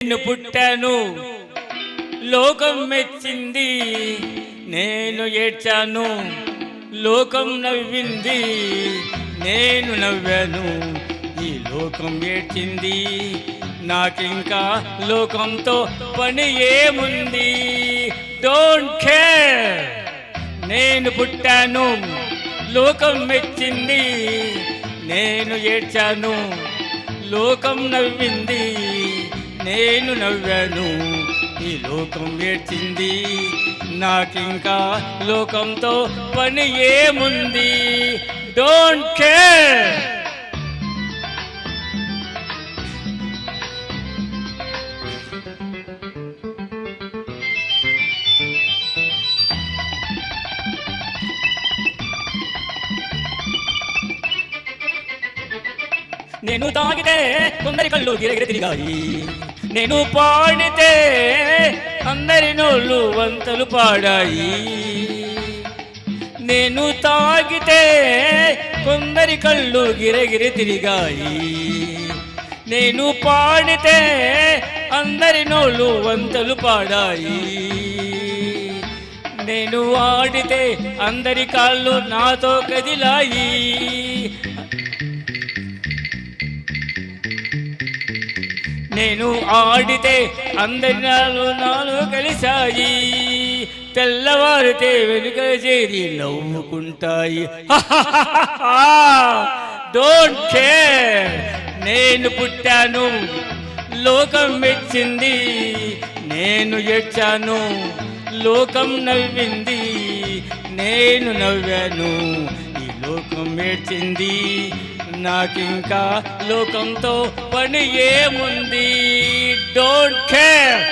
నేను పుట్టాను లోకం మెచ్చింది, నేను ఏడ్చాను లోకం నవ్వింది, నేను నవ్వాను ఈ లోకం ఏడ్చింది, నాకింకా లోకంతో పని ఏముంది. Don't care. నేను పుట్టాను లోకం మెచ్చింది, నేను ఏడ్చాను లోకం నవ్వింది, నేను నవ్వాను ఈ లోకం ఏడ్చింది, నాకింకా లోకంతో పని ఏముంది. Don't care. నేను తాగితే కొందరి కళ్ళు గిరగిరి తిరిగాయి, నేను పాడితే అందరి నోళ్ళు వంతలు పాడాయి. నేను తాగితే కొందరి కళ్ళు గిరగిరి తిరిగాయి, నేను పాడితే అందరి నోళ్ళు వంతలు పాడాయి. నేను ఆడితే అందరి కాళ్ళు నాతో కదిలాయి. నేను ఆడితే అందరి నాలో కలిశాయి, తెల్లవారితే వెనుక చేరి నవ్వుకుంటాయి. Don't care. నేను పుట్టాను లోకం మెచ్చింది, నేను ఏడ్చాను లోకం నవ్వింది, నేను నవ్వాను ఈ లోకం ఏడ్చింది, నాకింకా లోకంతో పని ఏముంది. Don't care.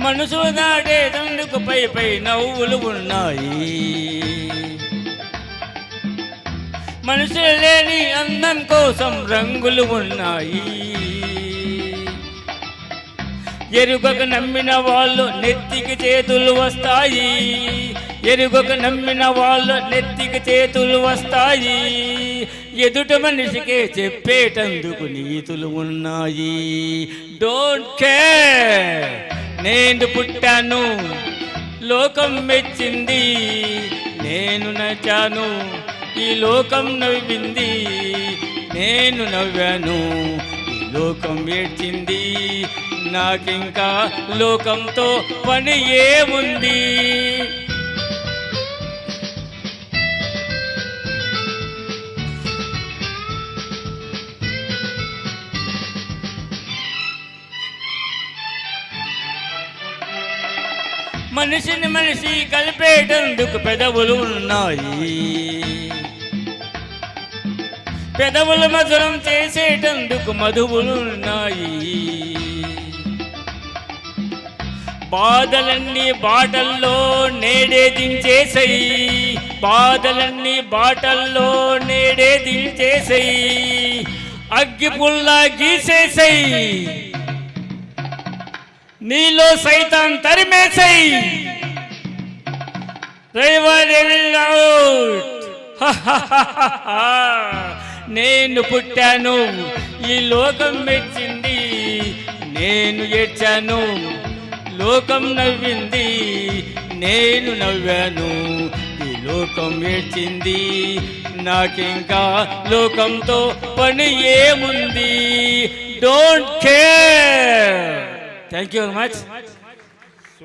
మనసు దాటేందుకు పై పై నవ్వులు ఉన్నాయి, మనసు లేని అందం కోసం రంగులు ఉన్నాయి. ఎరుగక నమ్మిన వాళ్ళు నెత్తికి చేతులు వస్తాయి, ఎరుగక నమ్మిన వాళ్ళు నెత్తికి చేతులు వస్తాయి. ఎదుట మనిషికే చెప్పేటందుకు నీతులు ఉన్నాయి. Don't care. నేను పుట్టాను లోకం మెచ్చింది, నేను నచ్చాను ఈ లోకం నవ్వింది, నేను నవ్వాను ఈ లోకం ఏడ్చింది, నాకింకా లోకంతో పని ఏముంది. మనిషిని మనిషి కలిపేటందుకు పెదవులు ఉన్నాయి, పెదవులు మధురం చేసేటందుకు మధువులు ఉన్నాయి. బాధలన్నీ బాటల్లో నేడే దించేసయి, బాధలన్నీ బాటల్లో నేడే దించేసయి, అగ్గి పుల్లా గీసేసయి, నీలో సైతాన్ తరిమేసయి. నేను పుట్టాను ఈ లోకం మెచ్చింది, నేను ఏడ్చాను లోకం నవ్వింది, నేను నవ్వాను ఈ లోకం ఏడ్చింది, నాకింకా లోకంతో పని ఏముంది. Don't care. Thank you very much.